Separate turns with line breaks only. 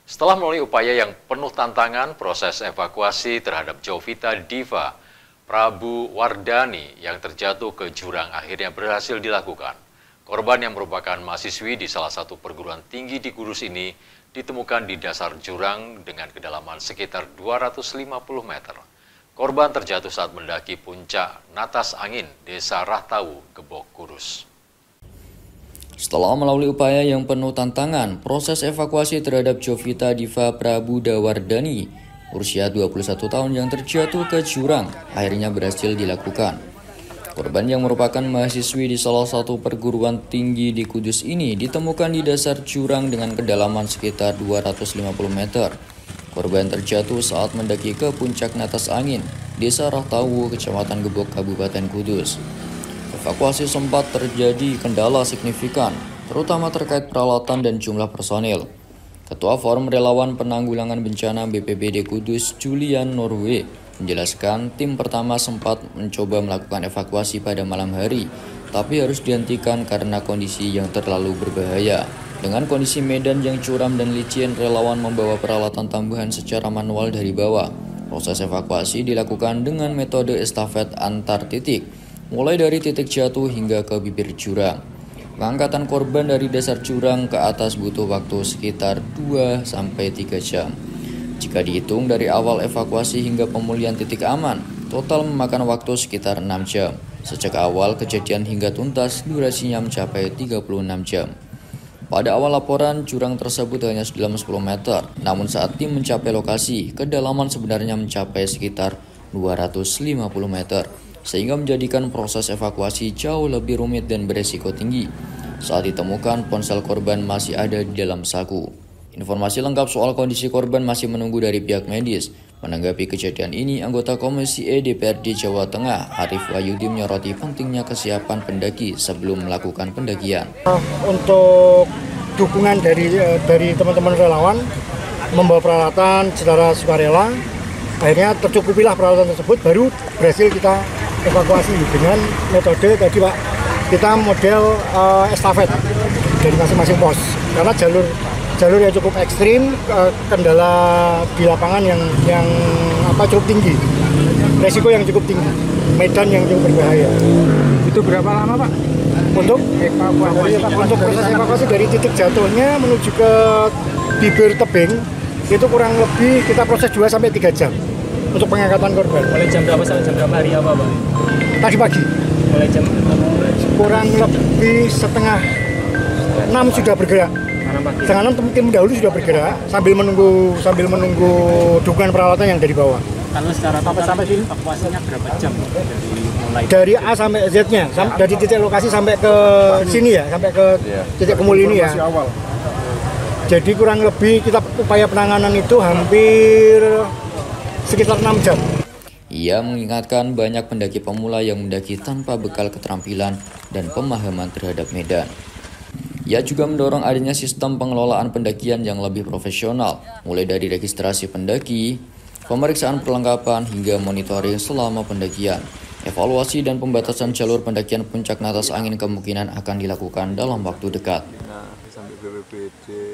Setelah melalui upaya yang penuh tantangan, proses evakuasi terhadap Jovita Diva Prabu Wardani yang terjatuh ke jurang akhirnya berhasil dilakukan. Korban yang merupakan mahasiswi di salah satu perguruan tinggi di Kudus ini ditemukan di dasar jurang dengan kedalaman sekitar 250 meter. Korban terjatuh saat mendaki puncak Natas Angin, Desa Rahtawu, Gebok, Kudus.
Setelah melalui upaya yang penuh tantangan, proses evakuasi terhadap Jovita Diva Prabu Wardani, usia 21 tahun yang terjatuh ke jurang, akhirnya berhasil dilakukan. Korban yang merupakan mahasiswi di salah satu perguruan tinggi di Kudus ini ditemukan di dasar jurang dengan kedalaman sekitar 250 meter. Korban terjatuh saat mendaki ke puncak Natas Angin, Desa Rahtawu, Kecamatan Gebok, Kabupaten Kudus. Evakuasi sempat terjadi kendala signifikan, terutama terkait peralatan dan jumlah personil. Ketua Forum Relawan Penanggulangan Bencana BPBD Kudus, Julian Norwe, menjelaskan tim pertama sempat mencoba melakukan evakuasi pada malam hari, tapi harus dihentikan karena kondisi yang terlalu berbahaya. Dengan kondisi medan yang curam dan licin, relawan membawa peralatan tambahan secara manual dari bawah. Proses evakuasi dilakukan dengan metode estafet antar titik, mulai dari titik jatuh hingga ke bibir jurang. Pengangkatan korban dari dasar jurang ke atas butuh waktu sekitar 2-3 jam. Jika dihitung dari awal evakuasi hingga pemulihan titik aman, total memakan waktu sekitar 6 jam. Sejak awal kejadian hingga tuntas, durasinya mencapai 36 jam. Pada awal laporan, jurang tersebut hanya sedalam 10 meter, namun saat tim mencapai lokasi, kedalaman sebenarnya mencapai sekitar 250 meter. Sehingga menjadikan proses evakuasi jauh lebih rumit dan beresiko tinggi. Saat ditemukan, ponsel korban masih ada di dalam saku. Informasi lengkap soal kondisi korban masih menunggu dari pihak medis. Menanggapi kejadian ini, anggota Komisi E DPRD Jawa Tengah, Arif Wahyudi, menyoroti pentingnya kesiapan pendaki sebelum melakukan pendakian.
Untuk dukungan dari teman-teman relawan, membawa peralatan secara sukarela, akhirnya tercukupilah peralatan tersebut, baru berhasil kita evakuasi dengan metode tadi Pak, kita model estafet dari masing-masing pos, karena jalur yang cukup ekstrim, kendala di lapangan yang cukup tinggi, resiko yang cukup tinggi, medan yang cukup berbahaya.
Itu berapa lama Pak?
Untuk proses evakuasi dari titik jatuhnya menuju ke bibir tebing itu kurang lebih kita proses 2-3 jam untuk pengangkatan korban.
Mulai jam berapa sampai jam berapa hari apa Pak?
Tadi pagi.
Mulai jam
kurang lebih setengah 6 sudah bergerak. Setengah 6 tim dahulu sudah bergerak sambil menunggu dukungan peralatan yang dari bawah.
Kalau secara sampai sini evakuasinya berapa jam
dari A sampai Z-nya, dari titik lokasi sampai ke sini ya, sampai ke titik kemul ini ya. Jadi kurang lebih kita upaya penanganan itu hampir sekitar 6 jam.
Ia mengingatkan banyak pendaki pemula yang mendaki tanpa bekal keterampilan dan pemahaman terhadap medan. Ia juga mendorong adanya sistem pengelolaan pendakian yang lebih profesional, mulai dari registrasi pendaki, pemeriksaan perlengkapan, hingga monitoring selama pendakian. Evaluasi dan pembatasan jalur pendakian puncak Natas Angin kemungkinan akan dilakukan dalam waktu dekat.
Nah, sampai BPBD